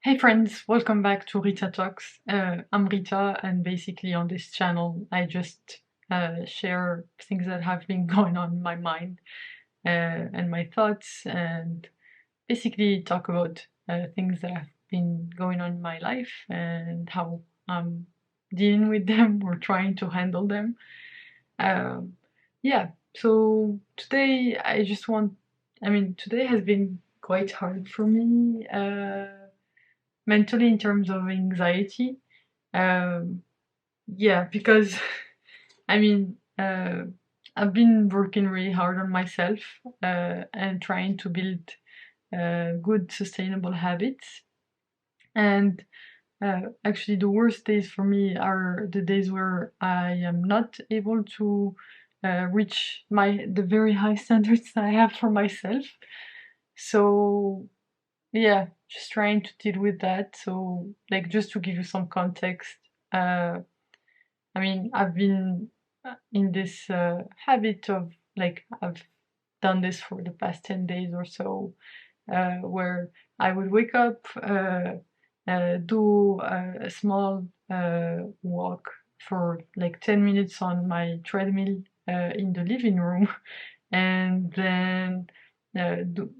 Hey friends, welcome back to Rita Talks. I'm Rita, and basically on this channel, I just share things that have been going on in my mind and my thoughts, and basically talk about things that have been going on in my life and how I'm dealing with them or trying to handle them. Um, yeah, so today I just want, today has been quite hard for me. Mentally in terms of anxiety. Um, yeah, because I mean, uh, I've been working really hard on myself and trying to build good, sustainable habits. And actually, the worst days for me are the days where I am not able to reach the very high standards I have for myself. So yeah, just trying to deal with that. So, like, just to give you some context, uh, I've been in this habit of like, I've done this for the past 10 days or so, where I would wake up, do a small walk for like 10 minutes on my treadmill in the living room, and then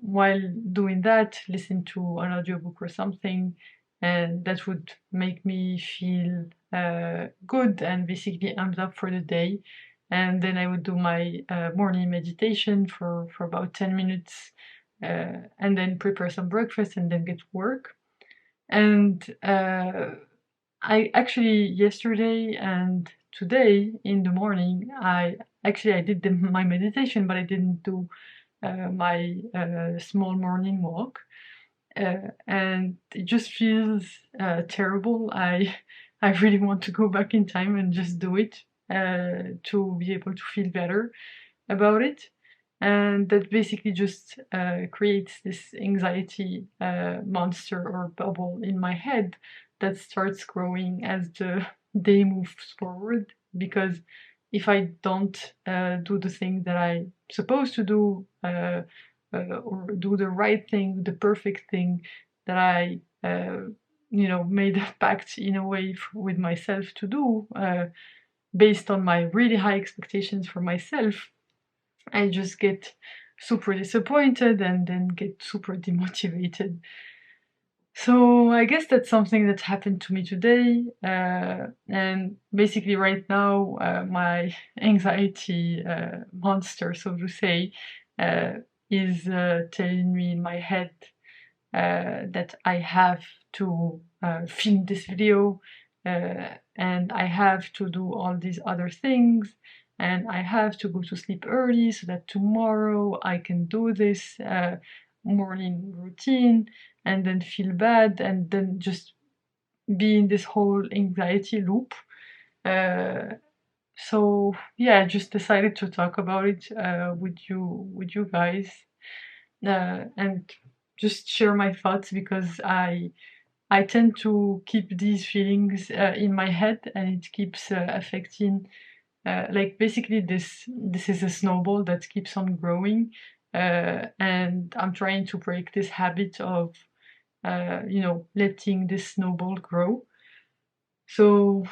while doing that, listen to an audiobook or something, and that would make me feel good and basically amped up for the day. And then I would do my morning meditation for about 10 minutes, and then prepare some breakfast and then get to work. And I actually, yesterday and today in the morning, I did my meditation, but I didn't do my small morning walk, and it just feels terrible. I really want to go back in time and just do it to be able to feel better about it. And that basically just creates this anxiety monster or bubble in my head that starts growing as the day moves forward. Because if I don't do the thing that I'm supposed to do, or do the right thing, the perfect thing that I, made a pact in a way with myself to do, based on my really high expectations for myself, I just get super disappointed and then get super demotivated. So I guess that's something that happened to me today, and basically right now, my anxiety monster, so to say, uh, is telling me in my head that I have to film this video, and I have to do all these other things, and I have to go to sleep early so that tomorrow I can do this morning routine, and then feel bad, and then just be in this whole anxiety loop. Uh, so yeah, I just decided to talk about it with you guys, and just share my thoughts, because I tend to keep these feelings in my head, and it keeps affecting. Like, basically, this is a snowball that keeps on growing, and I'm trying to break this habit of letting this snowball grow. So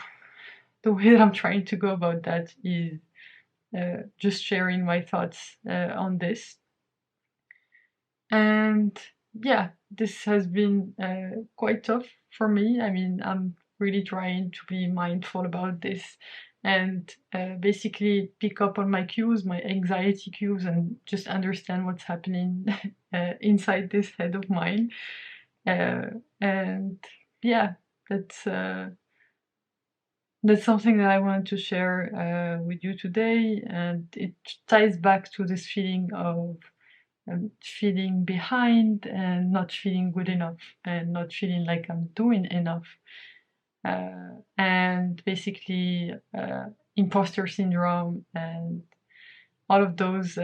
the way that I'm trying to go about that is just sharing my thoughts on this. And yeah, this has been quite tough for me. I'm really trying to be mindful about this, and basically pick up on my cues, my anxiety cues, and just understand what's happening inside this head of mine. And yeah, that's uh, that's something that I wanted to share with you today, and it ties back to this feeling of feeling behind and not feeling good enough and not feeling like I'm doing enough. And basically, imposter syndrome and all of those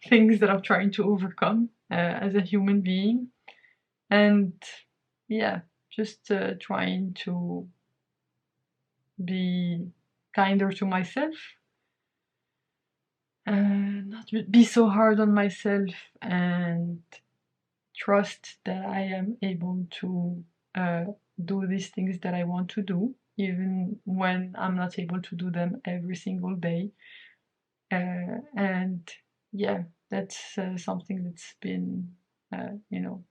things that I'm trying to overcome as a human being. And yeah, just trying to be kinder to myself, not be so hard on myself, and trust that I am able to do these things that I want to do, even when I'm not able to do them every single day. And yeah, that's something that's been, you know,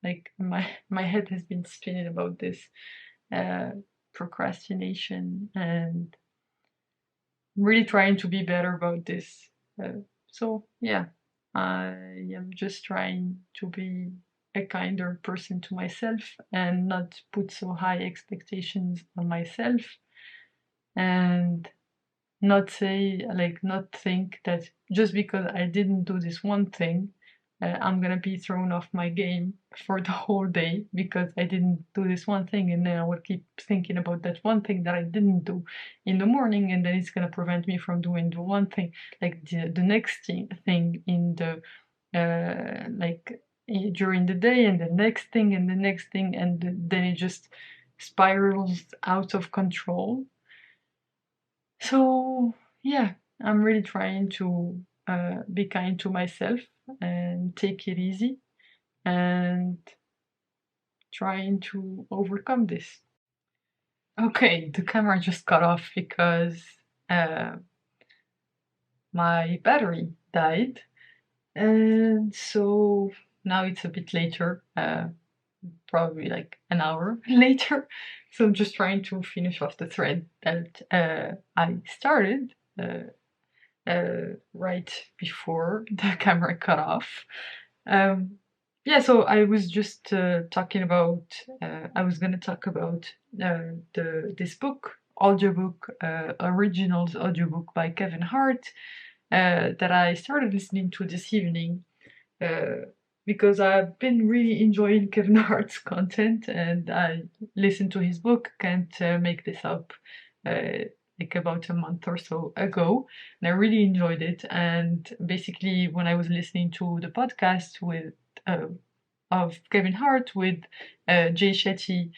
like my head has been spinning about this uh, procrastination, and I'm really trying to be better about this. So yeah, I am just trying to be a kinder person to myself and not put so high expectations on myself, and not say, like, not think that just because I didn't do this one thing, I'm gonna be thrown off my game for the whole day because I didn't do this one thing, and then I will keep thinking about that one thing that I didn't do in the morning, and then it's gonna prevent me from doing the one thing, like the next thing in the like during the day, and the next thing and the next thing, and then it just spirals out of control. So yeah, I'm really trying to be kind to myself and take it easy, and trying to overcome this. Okay, the camera just cut off because uh, my battery died, and so now it's a bit later, probably like an hour later. So I'm just trying to finish off the thread that I started. Right before the camera cut off. Um, yeah, so I was just talking about. I was going to talk about this book, audiobook, originals audiobook by Kevin Hart, that I started listening to this evening. Because I've been really enjoying Kevin Hart's content, and I listened to his book, Can't Make This Up, like about a month or so ago, and I really enjoyed it. And basically, when I was listening to the podcast with of Kevin Hart with Jay Shetty,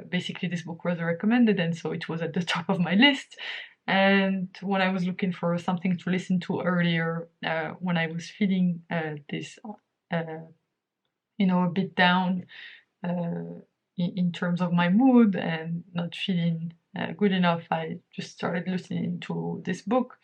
basically this book was recommended, and so it was at the top of my list. And when I was looking for something to listen to earlier, when I was feeling this, a bit down in terms of my mood and not feeling good enough, I just started listening to this book.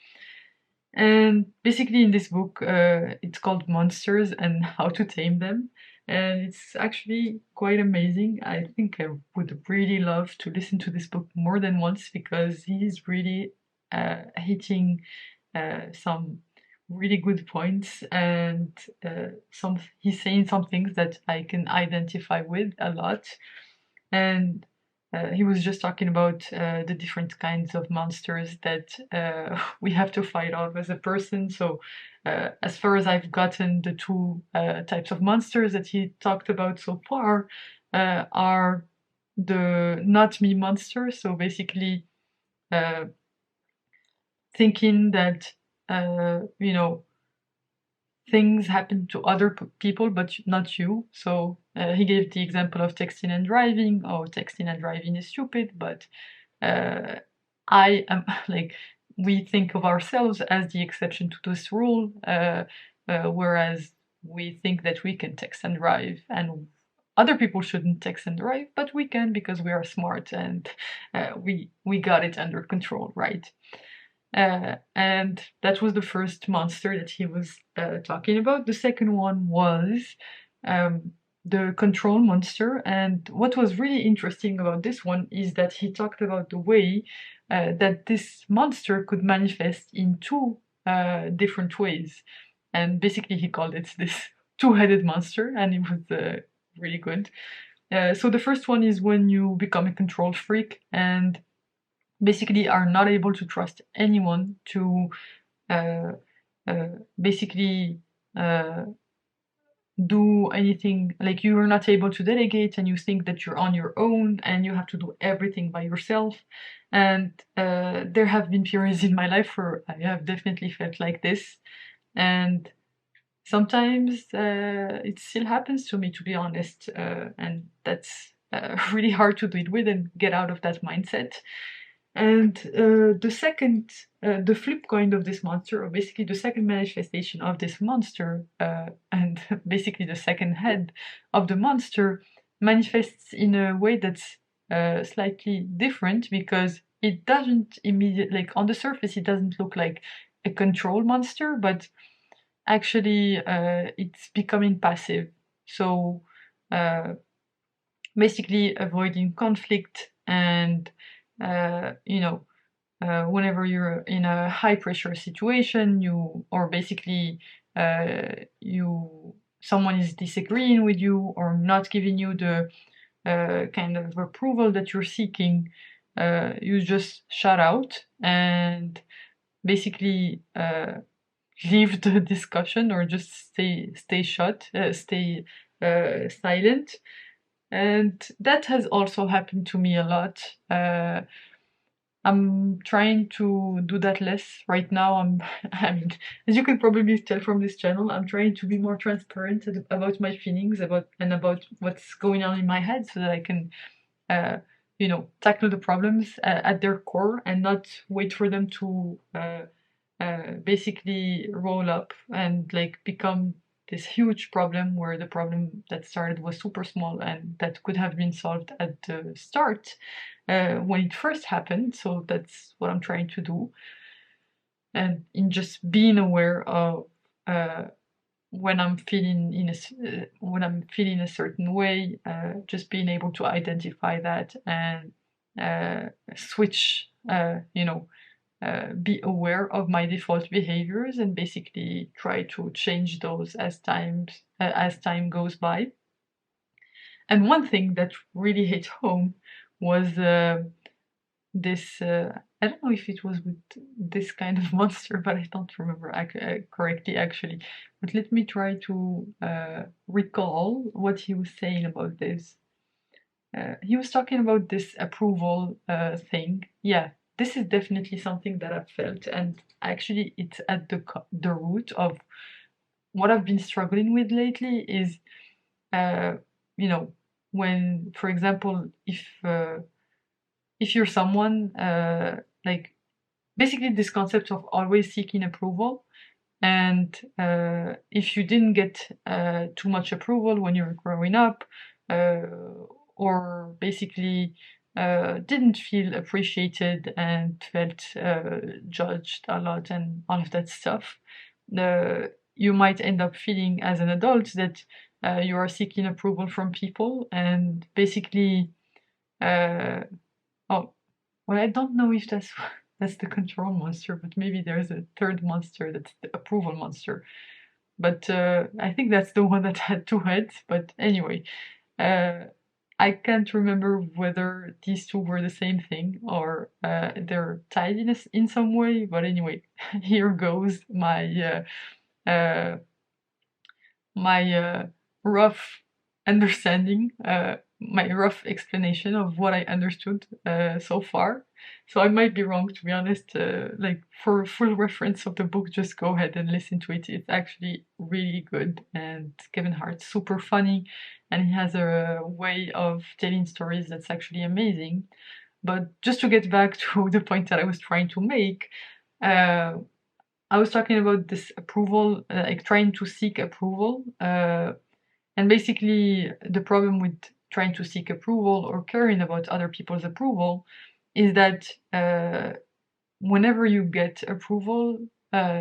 And basically, in this book, it's called Monsters and How to Tame Them. And it's actually quite amazing. I think I would really love to listen to this book more than once because he's really hitting some really good points, and he's saying some things that I can identify with a lot. And he was just talking about the different kinds of monsters that we have to fight off as a person. So, as far as I've gotten, the two types of monsters that he talked about so far are the not me monster. So basically, uh, thinking that things happen to other people but not you. So he gave the example of texting and driving. Oh, texting and driving is stupid, but I am like, we think of ourselves as the exception to this rule, whereas we think that we can text and drive, and other people shouldn't text and drive, but we can because we are smart, and we got it under control, right? And that was the first monster that he was talking about. The second one was the control monster. And what was really interesting about this one is that he talked about the way that this monster could manifest in two different ways. And basically, he called it this two-headed monster, and it was really good. So the first one is when you become a control freak and basically are not able to trust anyone to uh, basically do anything. Like, you are not able to delegate, and you think that you're on your own and you have to do everything by yourself. And there have been periods in my life where I have definitely felt like this, and sometimes it still happens to me, to be honest, and that's really hard to deal with and get out of that mindset. And the flip coin of this monster, or basically the second manifestation of this monster, and basically the second head of the monster, manifests in a way that's slightly different, because it doesn't immediately, like on the surface, it doesn't look like a control monster, but actually it's becoming passive. So uh, basically avoiding conflict, and you know, whenever you're in a high pressure situation, you, or basically you, someone is disagreeing with you or not giving you the kind of approval that you're seeking, you just shut out and basically leave the discussion, or just stay silent. And that has also happened to me a lot. I'm trying to do that less right now. I mean, as you can probably tell from this channel, I'm trying to be more transparent about my feelings, about what's going on in my head, so that I can, uh, tackle the problems at their core, and not wait for them to basically roll up and like become this huge problem, where the problem that started was super small and that could have been solved at the start when it first happened. So that's what I'm trying to do, and in just being aware of uh, when I'm feeling when I'm feeling a certain way, just being able to identify that and switch, be aware of my default behaviors, and basically try to change those as time goes by. And one thing that really hit home was this. I don't know if it was with this kind of monster, but I don't remember correctly actually. But let me try to recall what he was saying about this. He was talking about this approval thing. Yeah, this is definitely something that I've felt, and actually, it's at the root of what I've been struggling with lately. Is uh, you know, when, for example, if you're someone like basically this concept of always seeking approval, and if you didn't get too much approval when you were growing up, uh, or basically didn't feel appreciated and felt judged a lot and all of that stuff, you might end up feeling as an adult that you are seeking approval from people, and basically, uh, oh, well, I don't know if that's that's the control monster, but maybe there's a third monster that's the approval monster. But I think that's the one that had two heads. But anyway, uh, I can't remember whether these two were the same thing, or they're tied in some way. But anyway, here goes uh, my rough understanding, my rough explanation of what I understood so far. So I might be wrong, to be honest. Like, for full reference of the book, just go ahead and listen to it. It's actually really good, and Kevin Hart's super funny, and he has a way of telling stories that's actually amazing. But just to get back to the point that I was trying to make, uh, I was talking about this approval, like trying to seek approval. And basically, the problem with trying to seek approval or caring about other people's approval is that whenever you get approval,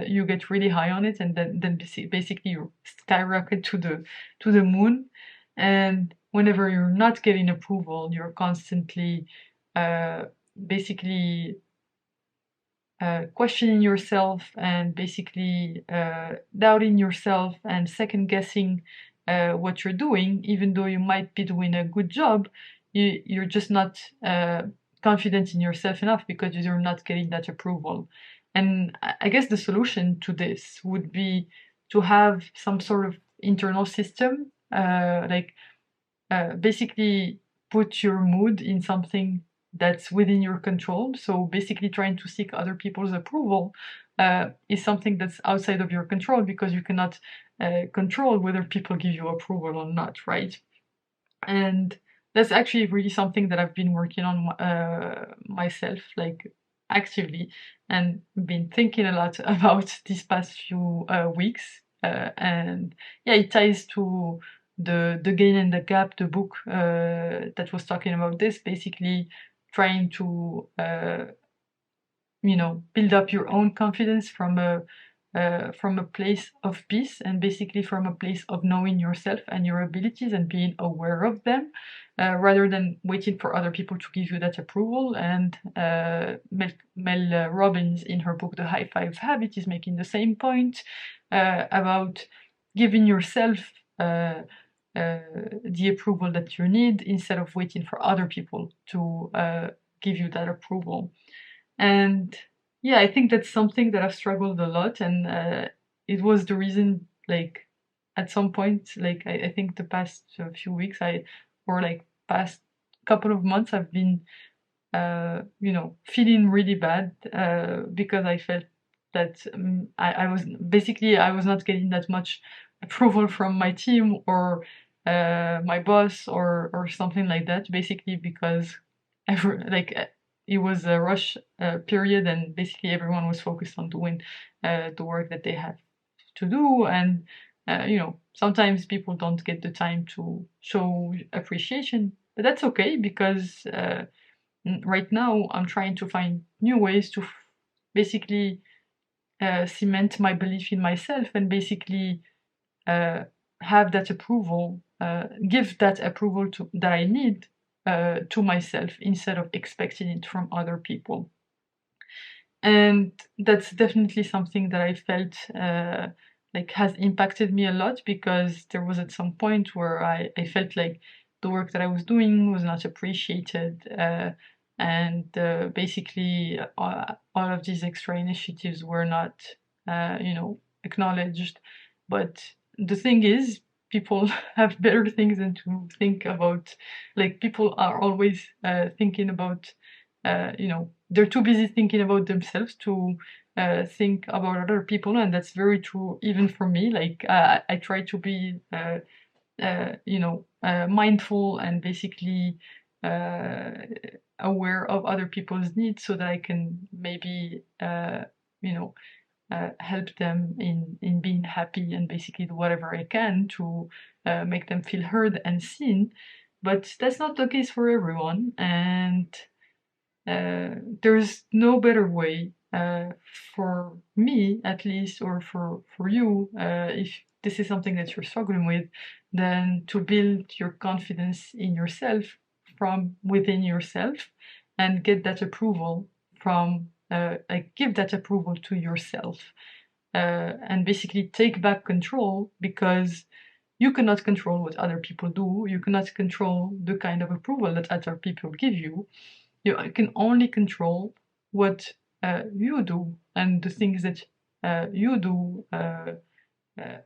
you get really high on it, and then basically you skyrocket to the moon. And whenever you're not getting approval, you're constantly uh, basically questioning yourself, and basically doubting yourself and second guessing what you're doing, even though you might be doing a good job. You're just not confident in yourself enough because you're not getting that approval. And I guess the solution to this would be to have some sort of internal system, like basically put your mood in something that's within your control. So basically, trying to seek other people's approval is something that's outside of your control, because you cannot control whether people give you approval or not, right? And that's actually really something that I've been working on myself, like actively, and been thinking a lot about these past few weeks. And yeah, it ties to the Gain and the Gap, the book that was talking about this, basically trying to build up your own confidence from a place of peace, and basically from a place of knowing yourself and your abilities and being aware of them, rather than waiting for other people to give you that approval. And Mel Robbins, in her book The High Five Habit, is making the same point about giving yourself the approval that you need, instead of waiting for other people to give you that approval. And yeah, I think that's something that I've struggled a lot, and it was the reason, like, at some point, like, I think the past few weeks, or like past couple of months, I've been, feeling really bad because I felt that I was not getting that much approval from my team, or my boss, or something like that. Basically, because it was a rush period, and basically everyone was focused on doing the work that they have to do. And sometimes people don't get the time to show appreciation, but that's okay, because right now I'm trying to find new ways to basically cement my belief in myself, and basically uh, have that approval, give that approval that I need to myself, instead of expecting it from other people. And that's definitely something that I felt like has impacted me a lot, because there was at some point where I felt like the work that I was doing was not appreciated, and basically all of these extra initiatives were not, acknowledged. But the thing is, people have better things than to think about. Like, people are always thinking about, they're too busy thinking about themselves to think about other people. And that's very true even for me. Like, I try to be mindful, and basically uh, aware of other people's needs, so that I can maybe you know help them in being happy, and basically do whatever I can to make them feel heard and seen. But that's not the case for everyone, and there's no better way, for me at least, or for you, if this is something that you're struggling with, than to build your confidence in yourself from within yourself, and get that approval from, like, give that approval to yourself, and basically take back control, because you cannot control what other people do. You cannot control the kind of approval that other people give you. You can only control what you do, and the things that you do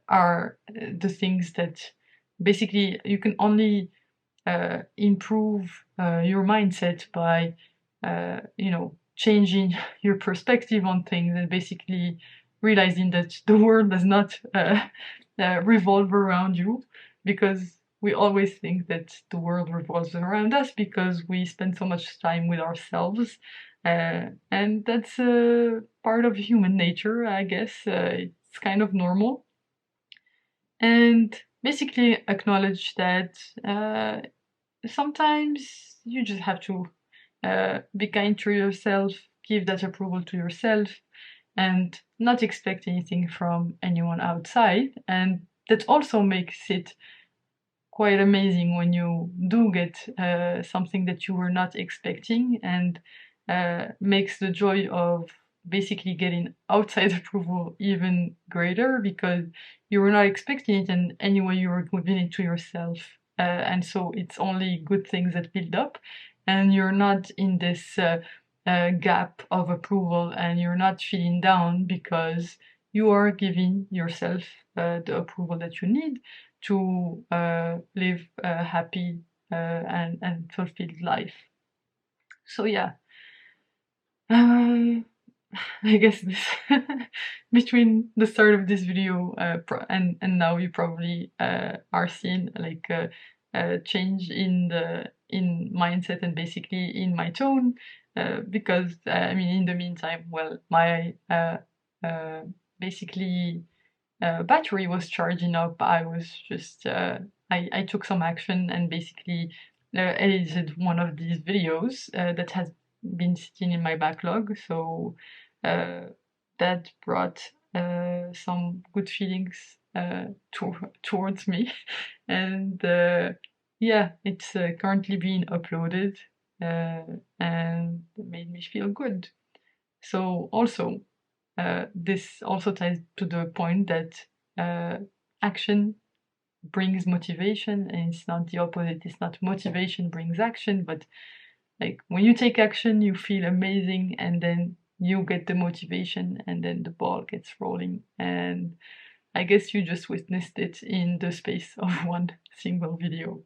are the things that basically you can only improve your mindset by changing your perspective on things, and basically realizing that the world does not revolve around you, because we always think that the world revolves around us, because we spend so much time with ourselves, and that's part of human nature, I guess. It's kind of normal. And basically acknowledge that sometimes you just have to be kind to yourself, give that approval to yourself, and not expect anything from anyone outside. And that also makes it quite amazing when you do get something that you were not expecting, and makes the joy of basically getting outside approval even greater, because you were not expecting it, and anyway you were giving it to yourself. And so it's only good things that build up, and you're not in this gap of approval, and you're not feeling down, because you are giving yourself the approval that you need to live a happy and fulfilled life. So yeah, uh, I guess this between the start of this video and now, you probably are seeing like a change in mindset, and basically in my tone, because I mean, in the meantime, well, my uh, basically battery was charging up. I was just I took some action and basically edited one of these videos that has been sitting in my backlog. So that brought some good feelings towards me, and yeah, it's currently being uploaded, and it made me feel good. So also, this also ties to the point that action brings motivation, and it's not the opposite. It's not motivation brings action, but like when you take action, you feel amazing, and then you get the motivation, and then the ball gets rolling. And I guess you just witnessed it in the space of one single video.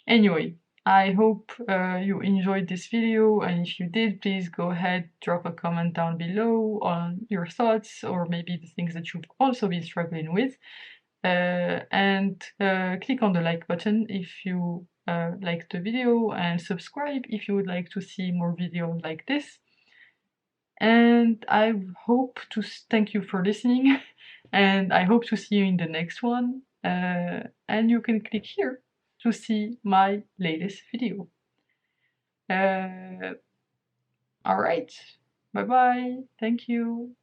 Anyway, I hope you enjoyed this video, and if you did, please go ahead, drop a comment down below on your thoughts, or maybe the things that you've also been struggling with. And click on the like button if you liked the video, and subscribe if you would like to see more videos like this. And I hope to thank you for listening, and I hope to see you in the next one. And you can click here to see my latest video. Alright, bye bye, thank you.